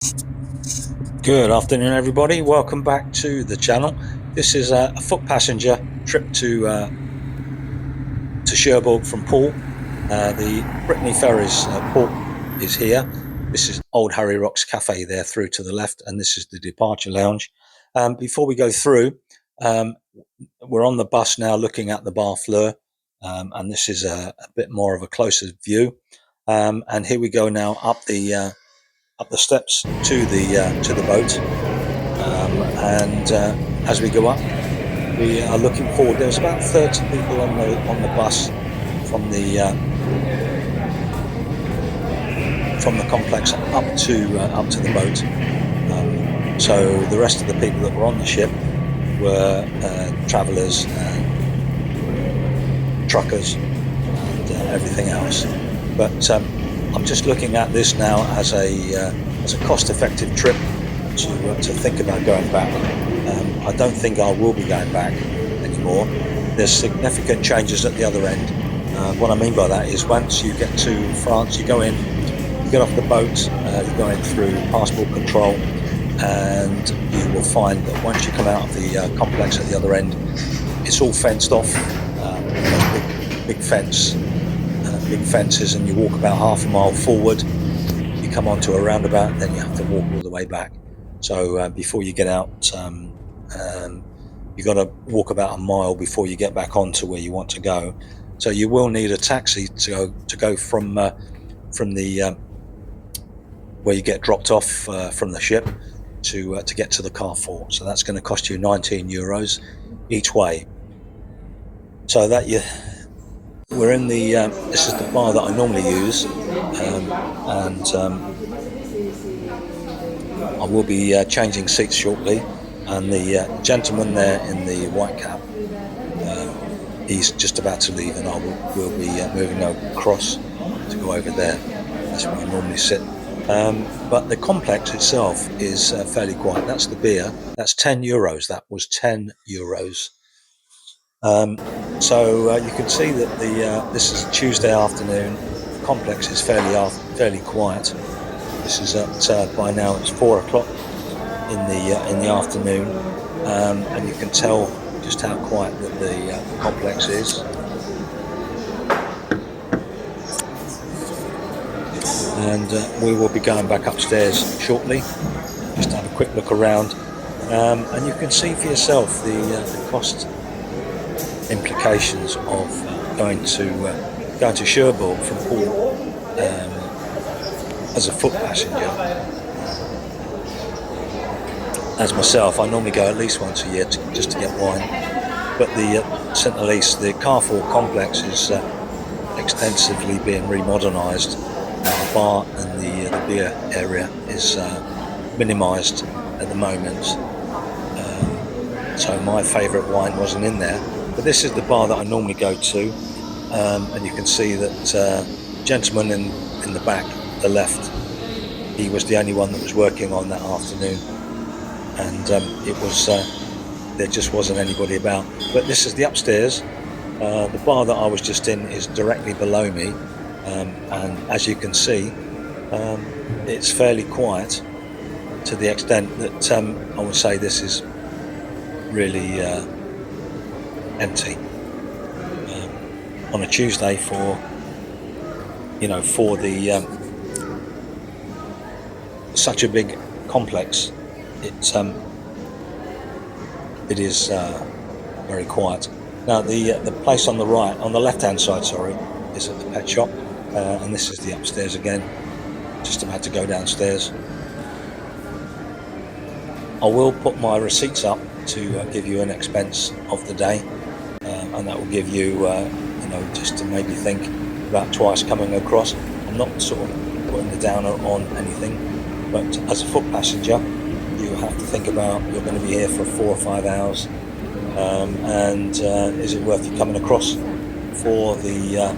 Good afternoon, everybody. Welcome back to the channel. This is a foot passenger trip to Cherbourg from Poole. The Brittany Ferries port is here. This is Old Harry Rock's Cafe there through to the left, and this is the departure lounge. Before we go through, we're on the bus now looking at the Bar Fleur, and this is a bit more of a closer view. And here we go now up the steps to the boat. And as we go up, we are looking forward. There's about 30 people on the bus from the complex up to the boat. So the rest of the people that were on the ship were travellers and truckers and everything else. But I'm just looking at this now as a cost-effective trip to think about going back. I don't think I will be going back anymore. There's significant changes at the other end. What I mean by that is once you get to France, you go in, you get off the boat, you're going through passport control, and you will find that once you come out of the complex at the other end, it's all fenced off. Big fences, and you walk about half a mile forward. You come onto a roundabout, then you have to walk all the way back. So before you get out, you've got to walk about a mile before you get back onto where you want to go. So you will need a taxi to go from the where you get dropped off from the ship to get to the Carrefor. So that's going to cost you €19 each way. So that we're in the this is the bar that I normally use, and I will be changing seats shortly. And the gentleman there in the white cap, he's just about to leave, and I will be moving across to go over there. That's where I normally sit. But the complex itself is fairly quiet. That's the beer. That's €10. That was €10. So you can see that this is Tuesday afternoon. The complex is fairly quiet. This is at by now it's 4 o'clock in the afternoon, and you can tell just how quiet that the complex is. And we will be going back upstairs shortly, just to have a quick look around, and you can see for yourself the cost implications of going to Cherbourg from Poole as a foot passenger. As myself, I normally go at least once a year just to get wine. But the St Elise, the Carrefor complex, is extensively being remodernised. The bar and the beer area is minimised at the moment. So my favourite wine wasn't in there. But this is the bar that I normally go to, and you can see that gentleman in the back, the left, he was the only one that was working on that afternoon, and it was there just wasn't anybody about. But this is the upstairs. The bar that I was just in is directly below me, and as you can see, it's fairly quiet to the extent that I would say this is really empty on a Tuesday for the such a big complex. It is very quiet. Now the place on the right, on the left hand side, is at the pet shop, and this is the upstairs again. Just about to go downstairs. I will put my receipts up to give you an expense of the day, and that will give you just to maybe think about twice coming across. I'm not sort of putting the downer on anything, but as a foot passenger, you have to think about you're going to be here for 4 or 5 hours, and is it worth you coming across for the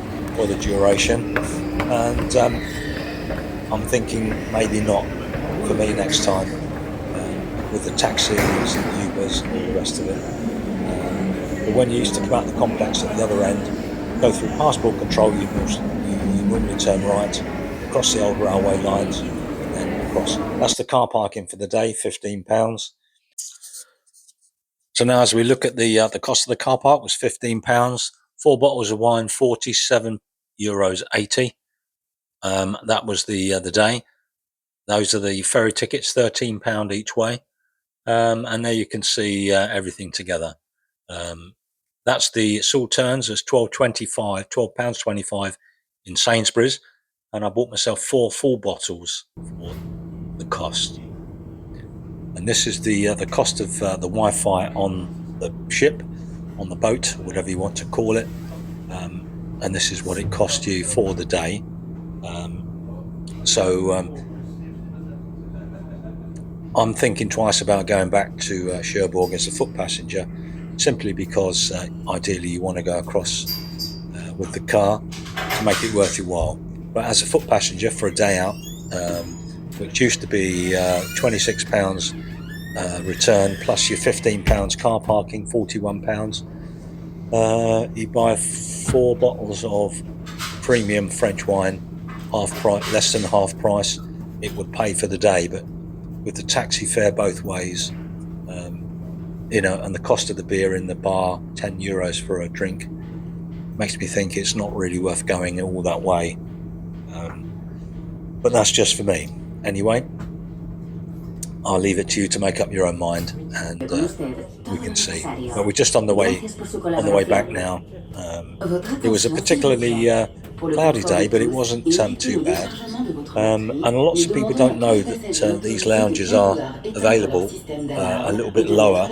duration? And I'm thinking maybe not for me next time, with the taxis and Ubers and all the rest of it. But when you used to come out the complex at the other end, go through passport control, you normally turn right, across the old railway lines, and then across. That's the car parking for the day, £15. So now as we look at the cost of the car park was £15. 4 bottles of wine, €47.80. That was the day. Those are the ferry tickets, £13 each way. And there you can see everything together. That's the Salterns. It's £12.25 in Sainsbury's, and I bought myself 4 full bottles for the cost. And this is the cost of the Wi-Fi on the ship, on the boat, whatever you want to call it. And this is what it cost you for the day. I'm thinking twice about going back to Cherbourg as a foot passenger, simply because ideally you want to go across with the car to make it worth your while. But as a foot passenger for a day out, which used to be £26 return plus your £15 car parking, £41, you buy 4 bottles of premium French wine, half price, less than half price. It would pay for the day, but with the taxi fare both ways, and the cost of the beer in the bar, €10 for a drink, makes me think it's not really worth going all that way. But that's just for me. Anyway, I'll leave it to you to make up your own mind, and we can see. But we're just on the way back now. It was a particularly cloudy day, but it wasn't too bad. And lots of people don't know that these lounges are available a little bit lower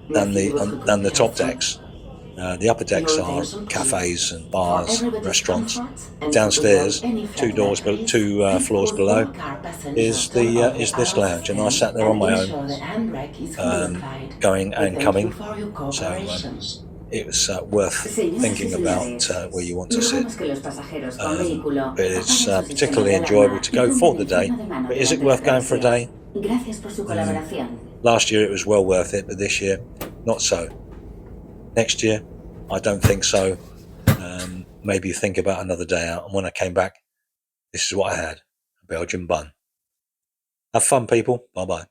than the top decks. The upper decks are cafes and bars, restaurants. Downstairs, 2 floors below, is this lounge, and I sat there on my own, going and coming. So it was worth thinking about where you want to sit. But it's particularly enjoyable to go for the day. But is it worth going for a day? Last year it was well worth it, but this year not so. Next year I don't think so. Maybe think about another day out. And when I came back, this is what I had: a Belgian bun. Have fun, people. Bye bye.